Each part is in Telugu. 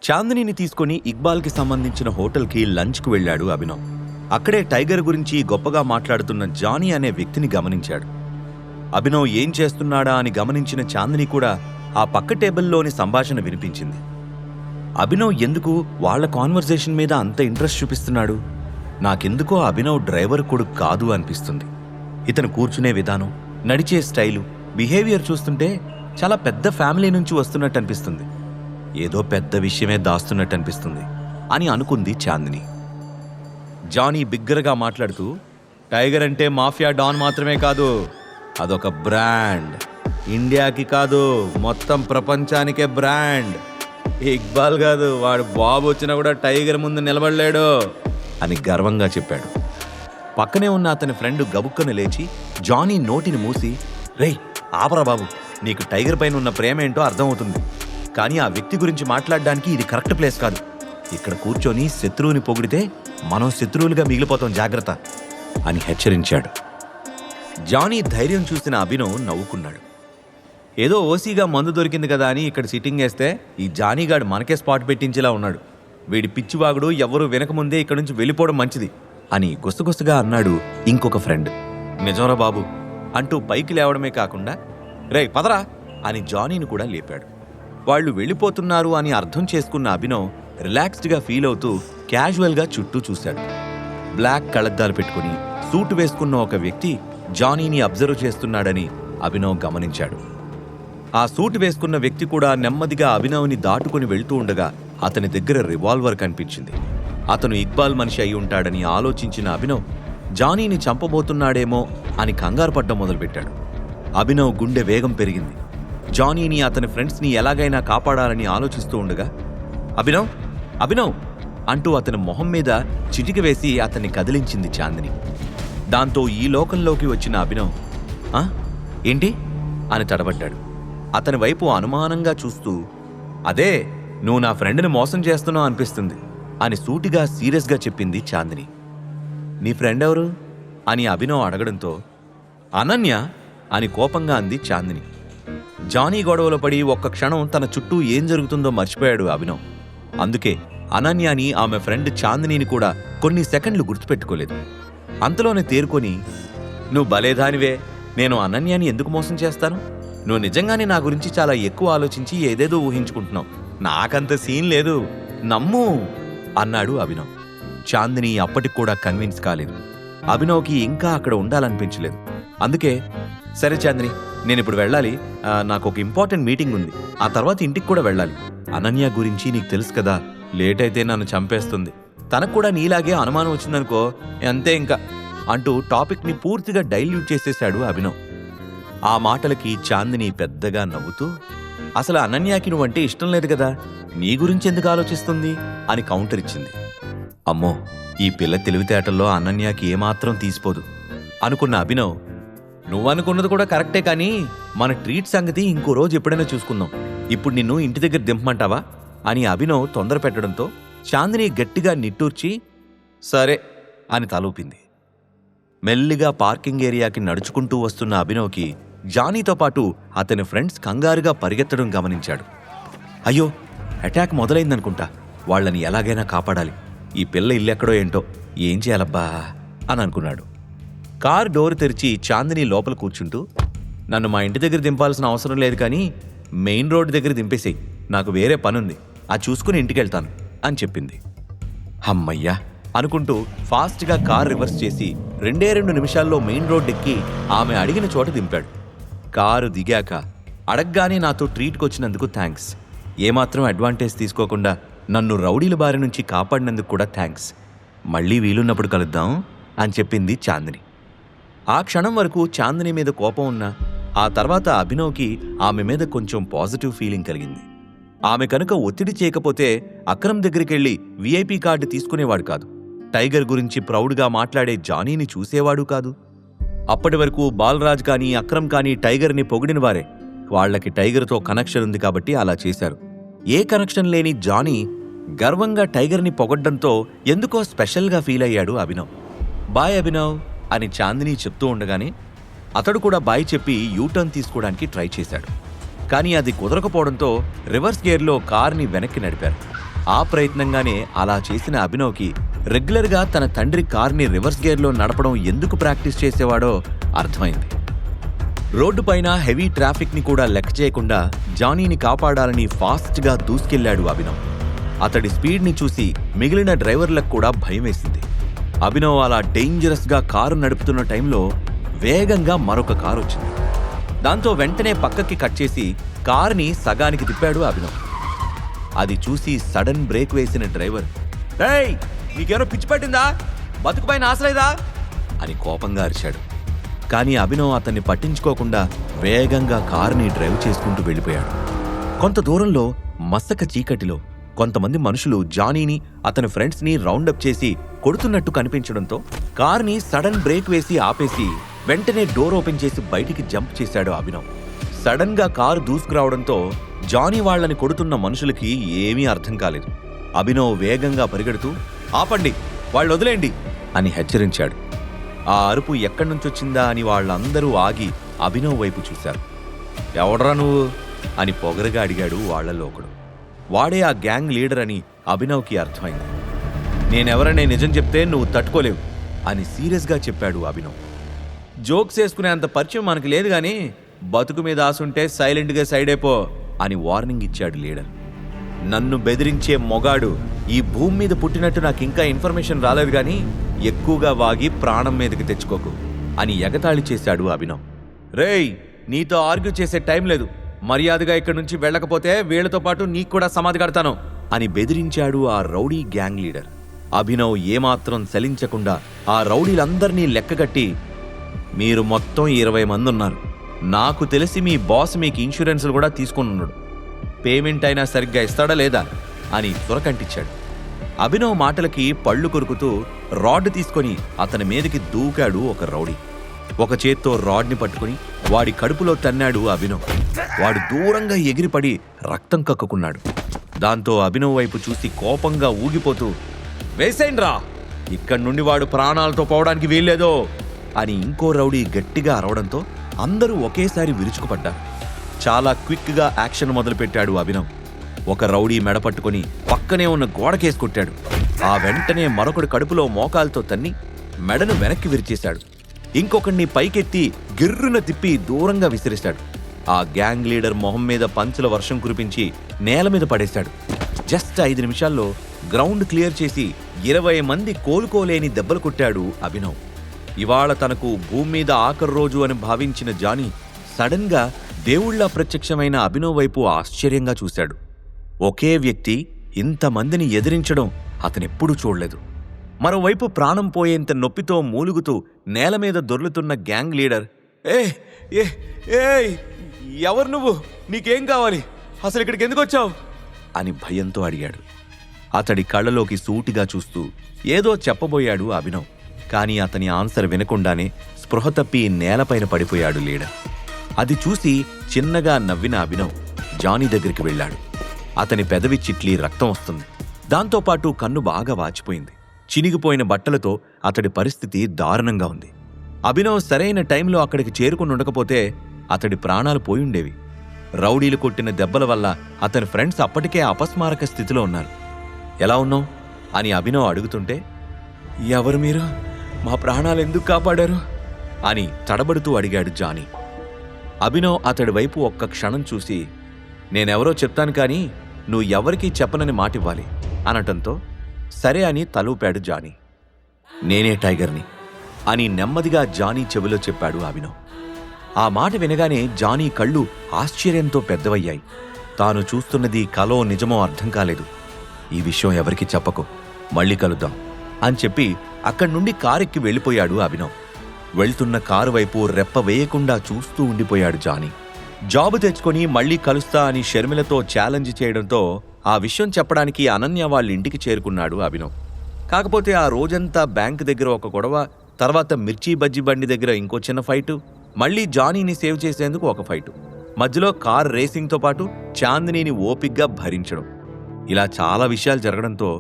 చాందినిని తీసుకుని ఇక్బాల్కి సంబంధించిన హోటల్కి లంచ్కు వెళ్ళాడు అభినవ్. అక్కడే టైగర్ గురించి గొప్పగా మాట్లాడుతున్న జానీ అనే వ్యక్తిని గమనించాడు. అభినవ్ ఏం చేస్తున్నాడా అని గమనించిన చాందిని కూడా ఆ పక్క టేబుల్లోని సంభాషణ వినిపించింది. అభినవ్ ఎందుకు వాళ్ల కాన్వర్జేషన్ మీద అంత ఇంట్రెస్ట్ చూపిస్తున్నాడు? నాకెందుకో అభినవ్ డ్రైవర్ కొడుకు కాదు అనిపిస్తుంది. ఇతను కూర్చునే విధానం, నడిచే స్టైలు, బిహేవియర్ చూస్తుంటే చాలా పెద్ద ఫ్యామిలీ నుంచి వస్తున్నట్టు అనిపిస్తుంది. ఏదో పెద్ద విషయమే దాస్తున్నట్టు అనిపిస్తుంది అని అనుకుంది చాందిని. జానీ బిగ్గరగా మాట్లాడుతూ, టైగర్ అంటే మాఫియా డాన్ మాత్రమే కాదు, అదొక బ్రాండ్. ఇండియాకి కాదు, మొత్తం ప్రపంచానికే బ్రాండ్. ఇక్బాల్ కాదు, వాడు బాబు వచ్చినా కూడా టైగర్ ముందు నిలబడలేడు అని గర్వంగా చెప్పాడు. పక్కనే ఉన్న అతని ఫ్రెండ్ గబుక్కను లేచి జానీ నోటిని మూసి, రేయ్ ఆపరా బాబు, నీకు టైగర్ పైన ఉన్న ప్రేమ ఏంటో అర్థమవుతుంది, కానీ ఆ వ్యక్తి గురించి మాట్లాడడానికి ఇది కరెక్ట్ ప్లేస్ కాదు. ఇక్కడ కూర్చొని శత్రువుని పొగిడితే మనం శత్రువులుగా మిగిలిపోతాం, జాగ్రత్త అని హెచ్చరించాడు. జానీ ధైర్యం చూసిన అభినవ్ నవ్వుకున్నాడు. ఏదో ఓసీగా మందు దొరికింది కదా అని ఇక్కడ సిట్టింగ్ వేస్తే ఈ జానీగాడు మనకే స్పాట్ పెట్టించేలా ఉన్నాడు. వీడి పిచ్చివాగుడు ఎవ్వరూ వెనకముందే ఇక్కడి నుంచి వెళ్ళిపోవడం మంచిది అని గుసగుసగా అన్నాడు ఇంకొక ఫ్రెండ్. నిజంరా బాబు అంటూ పైకి లేవడమే కాకుండా, రేయ్ పదరా అని జానీని కూడా లేపాడు. వాళ్ళు వెళ్ళిపోతున్నారు అని అర్థం చేసుకున్న అభినవ్ రిలాక్స్డ్గా ఫీల్ అవుతూ క్యాజువల్గా చుట్టూ చూశాడు. బ్లాక్ కళ్ళద్దాలు పెట్టుకుని సూట్ వేసుకున్న ఒక వ్యక్తి జానీని అబ్జర్వ్ చేస్తున్నాడని అభినవ్ గమనించాడు. ఆ సూట్ వేసుకున్న వ్యక్తి కూడా నెమ్మదిగా అభినవ్ని దాటుకుని వెళ్తూ ఉండగా అతని దగ్గర రివాల్వర్ కనిపించింది. అతను ఇక్బాల్ మనిషి అయి ఉంటాడని ఆలోచించిన అభినవ్ జానీని చంపబోతున్నాడేమో అని కంగారు పడ్డం మొదలుపెట్టాడు. అభినవ్ గుండె వేగం పెరిగింది. జానీని అతని ఫ్రెండ్స్ని ఎలాగైనా కాపాడాలని ఆలోచిస్తూ ఉండగా, అభినవ్ అభినవ్ అంటూ అతని మొహం మీద చిటిక వేసి అతన్ని కదిలించింది చాందిని. దాంతో ఈ లోకంలోకి వచ్చిన అభినవ్ ఏంటి అని తడబడ్డాడు. అతని వైపు అనుమానంగా చూస్తూ, అదే నువ్వు నా ఫ్రెండ్ని మోసం చేస్తున్నావు అనిపిస్తుంది అని సూటిగా సీరియస్గా చెప్పింది చాందిని. నీ ఫ్రెండ్ ఎవరు అని అభినవ్ అడగడంతో, అనన్య అని కోపంగా అంది చాందిని. జానీ గొడవలో పడి ఒక్క క్షణం తన చుట్టూ ఏం జరుగుతుందో మర్చిపోయాడు అభినవ్. అందుకే అనన్యని, ఆమె ఫ్రెండ్ చాందినిని కూడా కొన్ని సెకండ్లు గుర్తుపెట్టుకోలేదు. అంతలోనే తేరుకొని, నువ్వు భలేదానివే, నేను అనన్యని ఎందుకు మోసం చేస్తాను? నువ్వు నిజంగానే నా గురించి చాలా ఎక్కువ ఆలోచించి ఏదేదో ఊహించుకుంటున్నావు. నాకంత సీన్ లేదు, నమ్ము అన్నాడు అభినవ్. చాందిని అప్పటికి కూడా కన్విన్స్ కాలేదు. అభినవ్కి ఇంకా అక్కడ ఉండాలనిపించలేదు. అందుకే, సరే చాందిని, నేను ఇప్పుడు వెళ్ళాలి, నాకు ఒక ఇంపార్టెంట్ మీటింగ్ ఉంది, ఆ తర్వాత ఇంటికి కూడా వెళ్ళాలి. అనన్య గురించి నీకు తెలుసు కదా, లేట్ అయితే నన్ను చంపేస్తుంది, తనకు కూడా నీలాగే అనుమానం వచ్చిందనుకో, అంతే ఇంకా అంటూ టాపిక్ని పూర్తిగా డైల్యూట్ చేసేశాడు అభినవ్. ఆ మాటలకి చాందిని పెద్దగా నవ్వుతూ, అసలు అనన్యకి నువ్వంటే ఇష్టం లేదు కదా, నీ గురించి ఎందుకు ఆలోచిస్తుంది అని కౌంటర్ ఇచ్చింది. అమ్మో, ఈ పిల్ల తెలివితేటల్లో అనన్యకి ఏమాత్రం తీసిపోదు అనుకున్న అభినవ్, నువ్వనుకున్నది కూడా కరెక్టే, కానీ మన ట్రీట్ సంగతి ఇంకో రోజు ఎప్పుడైనా చూసుకుందాం, ఇప్పుడు నిన్ను ఇంటి దగ్గర దింపమంటావా అని అభినవ్ తొందర పెట్టడంతో చాందిని గట్టిగా నిట్టూర్చి సరే అని తలూపింది. మెల్లిగా పార్కింగ్ ఏరియాకి నడుచుకుంటూ వస్తున్న అభినవ్కి జానీతో పాటు అతని ఫ్రెండ్స్ కంగారుగా పరిగెత్తడం గమనించాడు. అయ్యో, అటాక్ మొదలైందనుకుంటా, వాళ్ళని ఎలాగైనా కాపాడాలి, ఈ పిల్ల ఇల్లెక్కడో ఏంటో, ఏం చేయాలబ్బా అని అనుకున్నాడు. కార్ డోర్ తెరిచి చాందిని లోపల కూర్చుంటూ, నన్ను మా ఇంటి దగ్గర దింపాల్సిన అవసరం లేదు, కానీ మెయిన్ రోడ్ దగ్గర దింపేసేయి, నాకు వేరే పనుంది, అది చూసుకుని ఇంటికెళ్తాను అని చెప్పింది. అమ్మయ్యా అనుకుంటూ ఫాస్ట్గా కార్ రివర్స్ చేసి 2 నిమిషాల్లో మెయిన్ రోడ్ ఎక్కి ఆమె అడిగిన చోట దింపాడు. కారు దిగాక, అడగ్గానే నాతో ట్రీట్కి వచ్చినందుకు థ్యాంక్స్, ఏమాత్రం అడ్వాంటేజ్ తీసుకోకుండా నన్ను రౌడీల బారి నుంచి కాపాడినందుకు కూడా థ్యాంక్స్, మళ్ళీ వీలున్నప్పుడు కలుద్దాం అని చెప్పింది చాందిని. ఆ క్షణం వరకు చాందిని మీద కోపం ఉన్నా ఆ తర్వాత అభినవ్కి ఆమె మీద కొంచెం పాజిటివ్ ఫీలింగ్ కలిగింది. ఆమె కనుక ఒత్తిడి చేయకపోతే అక్రమ్ దగ్గరికెళ్ళి విఐపి కార్డు తీసుకునేవాడు కాదు, టైగర్ గురించి ప్రౌడ్గా మాట్లాడే జానీని చూసేవాడు కాదు. అప్పటి వరకు బాలరాజ్ కానీ అక్రమ్ కానీ టైగర్ని పొగిడిన వారే. వాళ్లకి టైగర్తో కనెక్షన్ ఉంది కాబట్టి అలా చేశారు. ఏ కనెక్షన్ లేని జానీ గర్వంగా టైగర్ని పొగడ్డంతో ఎందుకో స్పెషల్గా ఫీల్ అయ్యాడు అభినవ్. బాయ్ అభినవ్ అని చాందిని చెప్తూ ఉండగానే అతడు కూడా బాయ్ చెప్పి యూటర్న్ తీసుకోవడానికి ట్రై చేశాడు. కానీ అది కుదరకపోవడంతో రివర్స్ గేర్లో కార్ని వెనక్కి నడిపారు. ఆ ప్రయత్నంగానే అలా చేసిన అభినవ్కి రెగ్యులర్గా తన తండ్రి కార్ని రివర్స్ గేర్లో నడపడం ఎందుకు ప్రాక్టీస్ చేసేవాడో అర్థమైంది. రోడ్డుపైన హెవీ ట్రాఫిక్ని కూడా లెక్క చేయకుండా జానీని కాపాడాలని ఫాస్ట్గా దూసుకెళ్లాడు అభినవ్. అతడి స్పీడ్ని చూసి మిగిలిన డ్రైవర్లకు కూడా భయం వేసింది. అభినవ్ అలా డేంజరస్గా కారు నడుపుతున్న టైంలో వేగంగా మరొక కారు వచ్చింది. దాంతో వెంటనే పక్కకి కట్ చేసి కార్ని సగానికి తిప్పాడు అభినవ్. అది చూసి సడన్ బ్రేక్ వేసిన డ్రైవర్, "ఏయ్, నీకేమో పిచ్చి పట్టిందా? బతుకుపైన ఆశలేదా?" అని కోపంగా అరిచాడు. కానీ అభినవ్ అతన్ని పట్టించుకోకుండా వేగంగా కారుని డ్రైవ్ చేసుకుంటూ వెళ్ళిపోయాడు. కొంత దూరంలో మసక చీకటిలో కొంతమంది మనుషులు జానీని అతని ఫ్రెండ్స్ని రౌండప్ చేసి కొడుతున్నట్టు కనిపించడంతో కార్ని సడన్ బ్రేక్ వేసి ఆపేసి వెంటనే డోర్ ఓపెన్ చేసి బయటికి జంప్ చేశాడు అభినవ్. సడన్ గా కారు దూసుకురావడంతో జానీ వాళ్లని కొడుతున్న మనుషులకి ఏమీ అర్థం కాలేదు. అభినవ్ వేగంగా పరిగెడుతూ, "ఆపండి, వాళ్ళు వదిలేండి" అని హెచ్చరించాడు. ఆ అరుపు ఎక్కడి నుంచొచ్చిందా అని వాళ్ళందరూ ఆగి అభినవ్ వైపు చూశారు. "ఎవడ్రా నువ్వు?" అని పొగరగా అడిగాడు వాళ్లలో ఒకడు. వాడే ఆ గ్యాంగ్ లీడర్ అని అభినవ్కి అర్థమైంది. "నేనెవరనే నిజం చెప్తే నువ్వు తట్టుకోలేవు" అని సీరియస్గా చెప్పాడు అభినవ్. "జోక్స్ వేసుకునే అంత పరిచయం మనకు లేదు గాని బతుకు మీద ఆసుంటే సైలెంట్గా సైడ్ అయిపో" అని వార్నింగ్ ఇచ్చాడు లీడర్. "నన్ను బెదిరించే మొగాడు ఈ భూమి మీద పుట్టినట్టు నాకింకా ఇన్ఫర్మేషన్ రాలేదు గాని ఎక్కువగా వాగి ప్రాణం మీదకి తెచ్చుకోకు" అని ఎగతాళి చేశాడు అభినవ్. "రేయ్, నీతో ఆర్గ్యూ చేసే టైం లేదు, మర్యాదగా ఇక్కడి నుంచి వెళ్ళకపోతే వీళ్లతో పాటు నీకు కూడా సమాధి కడతాను" అని బెదిరించాడు ఆ రౌడీ గ్యాంగ్ లీడర్. అభినవ్ ఏమాత్రం చలించకుండా ఆ రౌడీలందర్నీ లెక్కగట్టి, "మీరు మొత్తం 20 మంది ఉన్నారు. నాకు తెలిసి మీ బాస్ మీకు ఇన్సూరెన్స్లు కూడా తీసుకున్నాడు. పేమెంట్ అయినా సరిగ్గా ఇస్తాడా లేదా" అని త్వరకంటించాడు. అభినవ్ మాటలకి పళ్ళు కొరుకుతూ రాడ్ తీసుకొని అతని మీదకి దూకాడు ఒక రౌడీ. ఒక చేత్తో రాడ్ని పట్టుకుని వాడి కడుపులో తన్నాడు అభినవ్. వాడు దూరంగా ఎగిరిపడి రక్తం కక్కుకున్నాడు. దాంతో అభినవ్ వైపు చూసి కోపంగా ఊగిపోతూ, "వేసేయండ్రా, ఇక్కడి నుండి వాడు ప్రాణాలతో పోవడానికి వీల్లేదో" అని ఇంకో రౌడీ గట్టిగా అరవడంతో అందరూ ఒకేసారి విరుచుకుపడ్డారు. చాలా క్విక్గా యాక్షన్ మొదలుపెట్టాడు అభినవ్. ఒక రౌడీ మెడ పట్టుకుని పక్కనే ఉన్న గోడకేసి కొట్టాడు. ఆ వెంటనే మరొకడు కడుపులో మోకాలతో తన్ని మెడను వెనక్కి విరిచేశాడు. ఇంకొకడిని పైకెత్తి గిర్రున తిప్పి దూరంగా విసిరేశాడు. ఆ గ్యాంగ్ లీడర్ మొహం మీద పంచుల వర్షం కురిపించి నేల మీద పడేశాడు. జస్ట్ 5 నిమిషాల్లో గ్రౌండ్ క్లియర్ చేసి 20 మంది కోలుకోలేని దెబ్బలు కొట్టాడు అభినవ్. ఇవాళ తనకు భూమి మీద ఆఖరి రోజు అని భావించిన జానీ సడన్ గా దేవుళ్లా ప్రత్యక్షమైన అభినవ్ వైపు ఆశ్చర్యంగా చూశాడు. ఒకే వ్యక్తి ఇంతమందిని ఎదిరించడం అతనెప్పుడూ చూడలేదు. మరోవైపు ప్రాణం పోయేంత నొప్పితో మూలుగుతూ నేల మీద దొర్లుతున్న గ్యాంగ్ లీడర్, "ఏయ్, ఎవరు నువ్వు? నీకేం కావాలి? అసలు ఇక్కడికి ఎందుకు వచ్చావు?" అని భయంతో అడిగాడు. అతడి కళ్ళలోకి సూటిగా చూస్తూ ఏదో చెప్పబోయాడు అభినవ్. కానీ అతని ఆన్సర్ వినకుండానే స్పృహ తప్పి నేలపైన పడిపోయాడు లీడర్. అది చూసి చిన్నగా నవ్విన అభినవ్ జానీ దగ్గరికి వెళ్ళాడు. అతని పెదవి చిట్లి రక్తం వస్తుంది. దాంతోపాటు కన్ను బాగా వాచిపోయింది. చినిగిపోయిన బట్టలతో అతడి పరిస్థితి దారుణంగా ఉంది. అభినవ్ సరైన టైంలో అక్కడికి చేరుకుని ఉండకపోతే అతడి ప్రాణాలు పోయుండేవి. రౌడీలు కొట్టిన దెబ్బల వల్ల అతని ఫ్రెండ్స్ అప్పటికే అపస్మారక స్థితిలో ఉన్నారు. "ఎలా ఉన్నావు?" అని అభినవ్ అడుగుతుంటే, "ఎవరు మీరు? మా ప్రాణాలు ఎందుకు కాపాడారు?" అని తడబడుతూ అడిగాడు జానీ. అభినవ్ అతడి వైపు ఒక్క క్షణం చూసి, "నేనెవరో చెప్తాను కానీ నువ్వు ఎవరికీ చెప్పనని మాటివ్వాలి" అనటంతో సరే అని తలూపాడు జానీ. "నేనే టైగర్ని" అని నెమ్మదిగా జానీ చెవిలో చెప్పాడు అభినవ్. ఆ మాట వినగానే జానీ కళ్ళు ఆశ్చర్యంతో పెద్దవయ్యాయి. తాను చూస్తున్నది కలో నిజమో అర్థం కాలేదు. "ఈ విషయం ఎవరికీ చెప్పకు, మళ్ళీ కలుద్దాం" అని చెప్పి అక్కడి నుండి కారెక్కి వెళ్ళిపోయాడు అభినవ్. వెళ్తున్న కారు వైపు రెప్ప వేయకుండా చూస్తూ ఉండిపోయాడు జానీ. జాబు తెచ్చుకొని మళ్లీ కలుస్తా అని షర్మిలతో ఛాలెంజ్ చేయడంతో ఆ విషయం చెప్పడానికి అనన్య వాళ్ళింటికి చేరుకున్నాడు అభినవ్. కాకపోతే ఆ రోజంతా బ్యాంక్ దగ్గర ఒక గొడవ, తర్వాత మిర్చి బజ్జీ బండి దగ్గర ఇంకో చిన్న ఫైటు, మళ్లీ జానీని సేవ్ చేసేందుకు ఒక ఫైటు, మధ్యలో కార్ రేసింగ్తో పాటు చాందినీని ఓపిగ్గా భరించడం, ఇలా చాలా విషయాలు జరగడంతో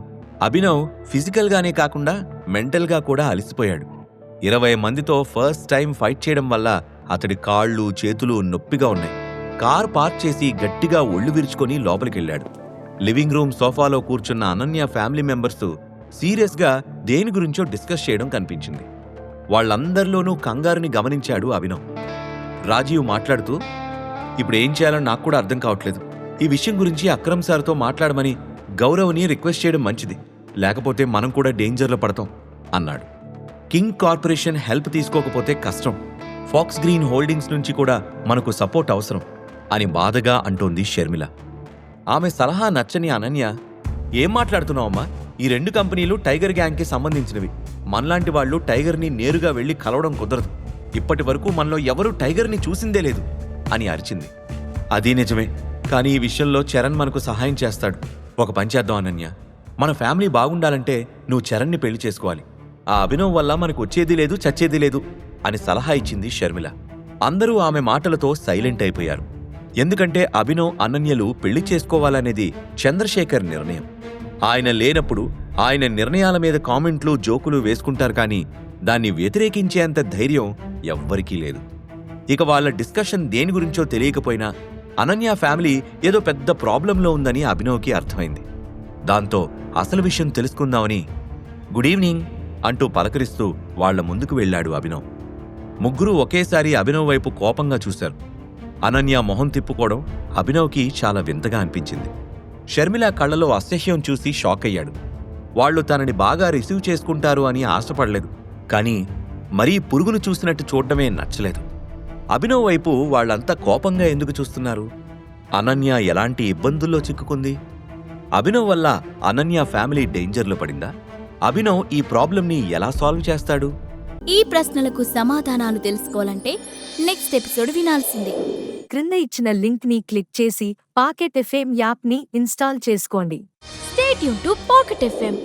అభినవ్ ఫిజికల్గానే కాకుండా మెంటల్గా కూడా అలసిపోయాడు. 20 మందితో ఫస్ట్ టైం ఫైట్ చేయడం వల్ల అతడి కాళ్ళు చేతులు నొప్పిగా ఉన్నాయి. కార్ పార్క్ చేసి గట్టిగా ఒళ్ళు విరుచుకొని లోపలికెళ్ళాడు. లివింగ్ రూమ్ సోఫాలో కూర్చున్న అనన్య ఫ్యామిలీ మెంబర్స్ సీరియస్గా దేని గురించో డిస్కస్ చేయడం కనిపించింది. వాళ్ళందరిలోనూ కంగారుని గమనించాడు అభినవ్. రాజీవ్ మాట్లాడుతూ, ఇప్పుడు ఏం చేయాలని నాకు కూడా అర్థం కావట్లేదు. ఈ విషయం గురించి అక్రమ్ సార్తో మాట్లాడమని గౌరవ్ని రిక్వెస్ట్ చేయడం మంచిది, లేకపోతే మనం కూడా డేంజర్లో పడతాం అన్నాడు. కింగ్ కార్పొరేషన్ హెల్ప్ తీసుకోకపోతే కష్టం. ఫాక్స్ గ్రీన్ హోల్డింగ్స్ నుంచి కూడా మనకు సపోర్ట్ అవసరం అని బాధగా అంటోంది షర్మిల. ఆమె సలహా నచ్చని అనన్య, ఏం మాట్లాడుతున్నావమ్మా? ఈ 2 కంపెనీలు టైగర్ గ్యాంగ్కి సంబంధించినవి. మనలాంటి వాళ్ళు టైగర్ని నేరుగా వెళ్లి కలవడం కుదరదు. ఇప్పటి వరకు మనలో ఎవరూ టైగర్ని చూసిందే లేదు అని అరిచింది. అదీ నిజమే, కానీ ఈ విషయంలో చరణ్ మనకు సహాయం చేస్తాడు. ఒక పని చేద్దాం అనన్య, మన ఫ్యామిలీ బాగుండాలంటే నువ్వు చరణ్ని పెళ్లి చేసుకోవాలి. ఆ అభినవ్ వల్ల మనకు వచ్చేది లేదు, చచ్చేది లేదు అని సలహా ఇచ్చింది షర్మిల. అందరూ ఆమె మాటలతో సైలెంట్ అయిపోయారు. ఎందుకంటే అభినవ్ అనన్యలు పెళ్లి చేసుకోవాలనేది చంద్రశేఖర్ నిర్ణయం. ఆయన లేనప్పుడు ఆయన నిర్ణయాల మీద కామెంట్లు, జోకులు వేసుకుంటారు, కానీ దాన్ని వ్యతిరేకించేంత ధైర్యం ఎవ్వరికీ లేదు. ఇక వాళ్ళ డిస్కషన్ దేని గురించో తెలియకపోయినా అనన్య ఫ్యామిలీ ఏదో పెద్ద ప్రాబ్లంలో ఉందని అభినవ్కి అర్థమైంది. దాంతో అసలు విషయం తెలుసుకుందామని గుడ్ ఈవినింగ్ అంటూ పలకరిస్తూ వాళ్ల ముందుకు వెళ్లాడు అభినవ్. ముగ్గురూ ఒకేసారి అభినవ్ వైపు కోపంగా చూశారు. అనన్య మొహం తిప్పుకోవడం అభినవ్కి చాలా వింతగా అనిపించింది. షర్మిల కళ్లలో అసహ్యం చూసి షాక్ అయ్యాడు. వాళ్లు తనని బాగా రిసీవ్ చేసుకుంటారు అని ఆశపడలేదు, కానీ మరీ పురుగును చూసినట్టు చూడడమే నచ్చలేదు. అభినవ్ వైపు వాళ్లంతా కోపంగా ఎందుకు చూస్తున్నారు? అనన్య ఎలాంటి ఇబ్బందుల్లో చిక్కుకుంది? అభినవ్ వల్ల అనన్య ఫ్యామిలీ డేంజర్లో పడిందా? అభినవ్ ఈ ప్రాబ్లంని ఎలా సాల్వ్ చేస్తాడు? ఈ ప్రశ్నలకు సమాధానాలు తెలుసుకోవాలంటే నెక్స్ట్ ఎపిసోడ్ వినాల్సిందే. క్రింద ఇచ్చిన లింక్ ని క్లిక్ చేసి పాకెట్ ఎఫ్ఎం యాప్ ని ఇన్స్టాల్ చేసుకోండి. Stay tune to pocket FM.